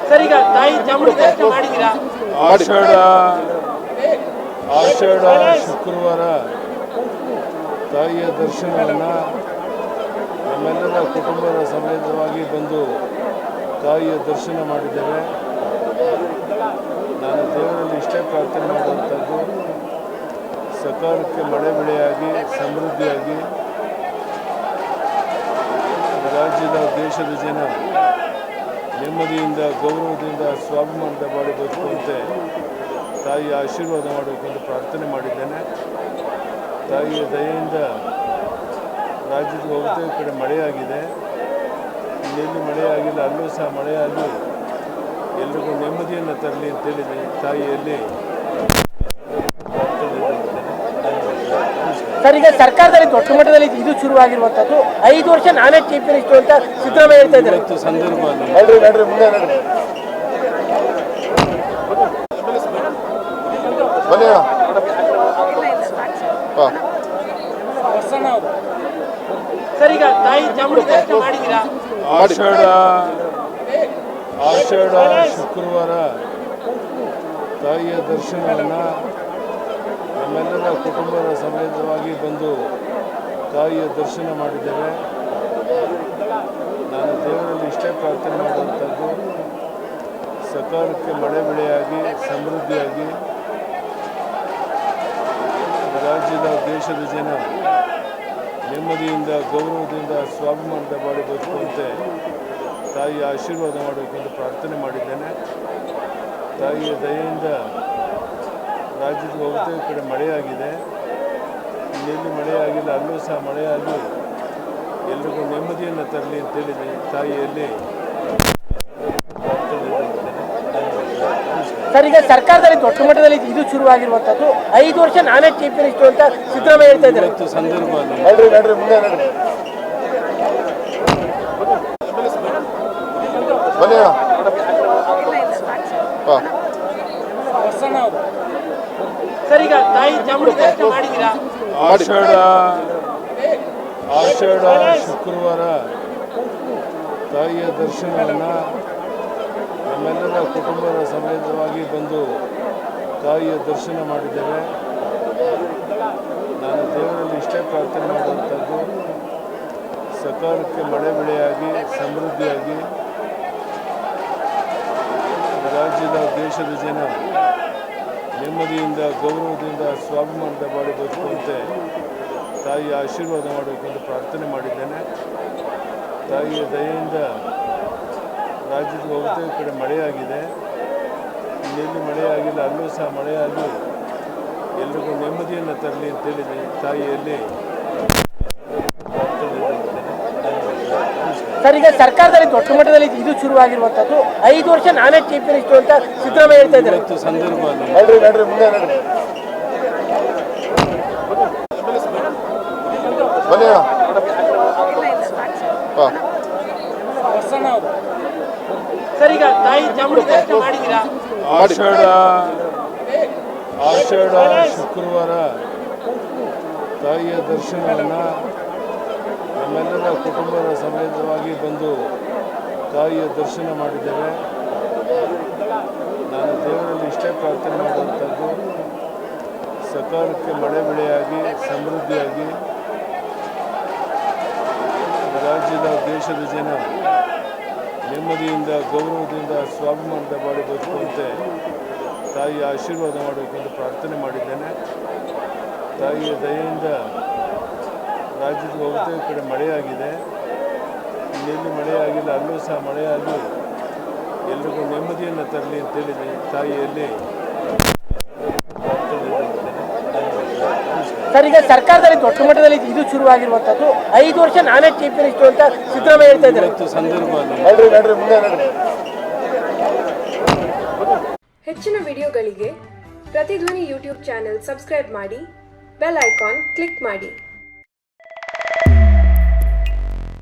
Sir, ಈಗ ತಾಯಿ ಚಾಮುಂಡಿ ದರ್ಶನ ಮಾಡಿದ್ದೀರಾ? ಆಷಾಢ ಶುಕ್ರವಾರ ತಾಯಿಯ ದರ್ಶನವನ್ನು ನಮ್ಮೆಲ್ಲರ ಕುಟುಂಬದ ಸಮೇತವಾಗಿ ಬಂದು ತಾಯಿಯ ದರ್ಶನ ಮಾಡಿದ್ದೇವೆ. ನಾನು ದೇವರಲ್ಲಿ ಇಷ್ಟೇ ಪ್ರಾರ್ಥನೆ ಮಾಡುವಂಥದ್ದು, ಸಕಾಲಕ್ಕೆ ಮಳೆ ಬೆಳೆಯಾಗಿ ಸಮೃದ್ಧಿಯಾಗಿ ರಾಜ್ಯದ ದೇಶದ ಜನ ನೆಮ್ಮದಿಯಿಂದ ಗೌರವದಿಂದ ಸ್ವಾಭಿಮಾನದ ಬಾಳಿ ಬದುಕುವಂತೆ ತಾಯಿಯ ಆಶೀರ್ವಾದ ಮಾಡಬೇಕೆಂದು ಪ್ರಾರ್ಥನೆ ಮಾಡಿದ್ದೇನೆ. ತಾಯಿಯ ದಯೆಯಿಂದ ರಾಜ್ಯದ ಬಹುತೇಕ ಕಡೆ ಮಳೆಯಾಗಿದೆ. ಇನ್ನೆಲ್ಲಿ ಮಳೆಯಾಗಿಲ್ಲ, ಅಲ್ಲೂ ಸಹ ಮಳೆಯಾಗಿ ಎಲ್ರಿಗೂ ನೆಮ್ಮದಿಯನ್ನು ತರಲಿ ಅಂತೇಳಿ ತಾಯಿಯಲ್ಲಿ ಸರ್, ಈಗ ಸರ್ಕಾರದಲ್ಲಿ ದೊಡ್ಡ ಮಟ್ಟದಲ್ಲಿ ಇದು ಶುರುವಾಗಿರುವಂತದ್ದು 5 ವರ್ಷ ನಾನೇ ಚೀಫ್ ಮಿನಿಸ್ಟರ್ ಅಂತ ಸಿದ್ದರಾಮಯ್ಯ ಹೇಳ್ತಾ ಇದ್ದಾರೆ. ಇವತ್ತು ಸಂದರ್ಭ ಸರ್, ಈಗ ತಾಯಿ ಚಾಮುಂಡಿ ದರ್ಶನ ಮಾಡಿದ್ದೀರಾ? ಆಷಾಢ ಶುಕ್ರವಾರ ತಾಯಿಯ ದರ್ಶನವನ್ನು ನಮ್ಮೆಲ್ಲರ ಕುಟುಂಬದ ಸಮೇತವಾಗಿ ಬಂದು ತಾಯಿಯ ದರ್ಶನ ಮಾಡಿದ್ದೇವೆ. ನಾನು ದೇವರಲ್ಲಿ ಇಷ್ಟೇ ಪ್ರಾರ್ಥನೆ ಮಾಡುವಂಥದ್ದು, ಸಕಾಲಕ್ಕೆ ಮಳೆ ಬೆಳೆಯಾಗಿ ಸಮೃದ್ಧಿಯಾಗಿ ರಾಜ್ಯದ ದೇಶದ ಜನ ನೆಮ್ಮದಿಯಿಂದ ಗೌರವದಿಂದ ಸ್ವಾಭಿಮಾನದ ಬಾಳಿ ಬದುಕುವಂತೆ ತಾಯಿಯ ಆಶೀರ್ವಾದ ಮಾಡಬೇಕೆಂದು ಪ್ರಾರ್ಥನೆ ಮಾಡಿದ್ದೇನೆ. ತಾಯಿಯ ದಯೆಯಿಂದ ರಾಜ್ಯದ ಬಹುತೇಕ ಕಡೆ ಮಳೆಯಾಗಿದೆ. ಇನ್ನೆಲ್ಲಿ ಮಳೆಯಾಗಿಲ್ಲ, ಅಲ್ಲೂ ಸಹ ಮಳೆಯಾಗಿ ಎಲ್ರಿಗೂ ನೆಮ್ಮದಿಯನ್ನು ತರಲಿ ಅಂತೇಳಿ ತಾಯಿಯಲ್ಲಿ ಸರ್, ಈಗ ಸರ್ಕಾರದಲ್ಲಿ ದೊಡ್ಡ ಮಟ್ಟದಲ್ಲಿ ಇದು ಶುರುವಾಗಿರುವಂತದ್ದು 5 ವರ್ಷ ನಾನೇ ಚೀಫ್ ಮಿನಿಸ್ಟರ್ ಅಂತ ಸಿದ್ದರಾಮಯ್ಯ ಹೇಳ್ತಾ ಇದ್ದಾರೆ. ಇವತ್ತು ಸಂದರ್ಭ ಸರ್, ಈಗ ತಾಯಿ ಚಾಮುಂಡಿ ದರ್ಶನ ಮಾಡಿದ್ದೀರಾ? ಆಷಾಢ ಶುಕ್ರವಾರ ತಾಯಿಯ ದರ್ಶನವನ್ನು ನಮ್ಮೆಲ್ಲರ ಕುಟುಂಬದ ಸಮೇತವಾಗಿ ಬಂದು ತಾಯಿಯ ದರ್ಶನ ಮಾಡಿದ್ದೇವೆ. ನಾನು ದೇವರಲ್ಲಿ ಇಷ್ಟೇ ಪ್ರಾರ್ಥನೆ ಮಾಡುವಂಥದ್ದು, ಸಕಾಲಕ್ಕೆ ಮಳೆ ಬೆಳೆಯಾಗಿ ಸಮೃದ್ಧಿಯಾಗಿ ರಾಜ್ಯದ ದೇಶದ ಜನ ನೆಮ್ಮದಿಯಿಂದ ಗೌರವದಿಂದ ಸ್ವಾಭಿಮಾನದ ಬಾಳಿ ಬದುಕುವಂತೆ ತಾಯಿಯ ಆಶೀರ್ವಾದ ಮಾಡಬೇಕೆಂದು ಪ್ರಾರ್ಥನೆ ಮಾಡಿದ್ದೇನೆ. ತಾಯಿಯ ದಯೆಯಿಂದ ರಾಜ್ಯದ ಬಹುತೇಕ ಕಡೆ ಮಳೆಯಾಗಿದೆ. ಇನ್ನೆಲ್ಲಿ ಮಳೆಯಾಗಿಲ್ಲ, ಅಲ್ಲೂ ಸಹ ಮಳೆಯಾಗಿ ಎಲ್ರಿಗೂ ನೆಮ್ಮದಿಯನ್ನು ತರಲಿ ಅಂತೇಳಿ ತಾಯಿಯಲ್ಲಿ ಸರ್, ಈಗ ಸರ್ಕಾರದಲ್ಲಿ ದೊಡ್ಡ ಮಟ್ಟದಲ್ಲಿ ಇದು ಶುರುವಾಗಿರುವಂತದ್ದು 5 ವರ್ಷ ನಾನೇ ಚೀಫ್ ಮಿನಿಸ್ಟರ್ ಅಂತ ಸಿದ್ದರಾಮಯ್ಯ ಹೇಳ್ತಾ ಇದ್ದಾರೆ. ಇವತ್ತು ಸಂದರ್ಭ ಸರ್, ಈಗ ತಾಯಿ ಚಾಮುಂಡಿ ದರ್ಶನ ಮಾಡಿದ್ದೀರಾ? ಆಷಾಢ ಶುಕ್ರವಾರ ತಾಯಿಯ ದರ್ಶನವನ್ನು ನಮ್ಮೆಲ್ಲರ ಕುಟುಂಬದ ಸಮೇತವಾಗಿ ಬಂದು ತಾಯಿಯ ದರ್ಶನ ಮಾಡಿದ್ದೇವೆ. ನಾನು ದೇವರಲ್ಲಿ ಇಷ್ಟೇ ಪ್ರಾರ್ಥನೆ ಮಾಡುವಂಥದ್ದು, ಸಕಾಲಕ್ಕೆ ಮಳೆ ಬೆಳೆಯಾಗಿ ಸಮೃದ್ಧಿಯಾಗಿ ರಾಜ್ಯದ ದೇಶದ ಜನ ನೆಮ್ಮದಿಯಿಂದ ಗೌರವದಿಂದ ಸ್ವಾಭಿಮಾನದ ಬಾಳಿ ಬದುಕುವಂತೆ ತಾಯಿಯ ಆಶೀರ್ವಾದ ಮಾಡಬೇಕೆಂದು ಪ್ರಾರ್ಥನೆ ಮಾಡಿದ್ದೇನೆ. ತಾಯಿಯ ದಯೆಯಿಂದ ರಾಜ್ಯದ ಬಹುತೇಕ ಕಡೆ ಮಳೆಯಾಗಿದೆ. ಇನ್ನೆಲ್ಲಿ ಮಳೆಯಾಗಿಲ್ಲ, ಅಲ್ಲೂ ಸಹ ಮಳೆಯಾಗಿ ಎಲ್ರಿಗೂ ನೆಮ್ಮದಿಯನ್ನು ತರಲಿ ಅಂತೇಳಿ ತಾಯಿಯಲ್ಲಿ ಸರ್, ಈಗ ಸರ್ಕಾರದಲ್ಲಿ ದೊಡ್ಡ ಮಟ್ಟದಲ್ಲಿ ಇದು ಶುರುವಾಗಿರುವಂತದ್ದು 5 ವರ್ಷ ನಾನೇ ಚೀಫ್ ಮಿನಿಸ್ಟರ್ ಅಂತ ಸಿದ್ದರಾಮಯ್ಯ ಹೇಳ್ತಾ ಇದ್ದಾರೆ. ಇವತ್ತು ಸಂದರ್ಭ ಹೆಚ್ಚಿನ ವಿಡಿಯೋಗಳಿಗೆ ಪ್ರತಿಧ್ವನಿ ಯೂಟ್ಯೂಬ್ ಚಾನೆಲ್ ಸಬ್ಸ್ಕ್ರೈಬ್ ಮಾಡಿ, ಬೆಲ್ ಐಕಾನ್ ಕ್ಲಿಕ್ ಮಾಡಿ.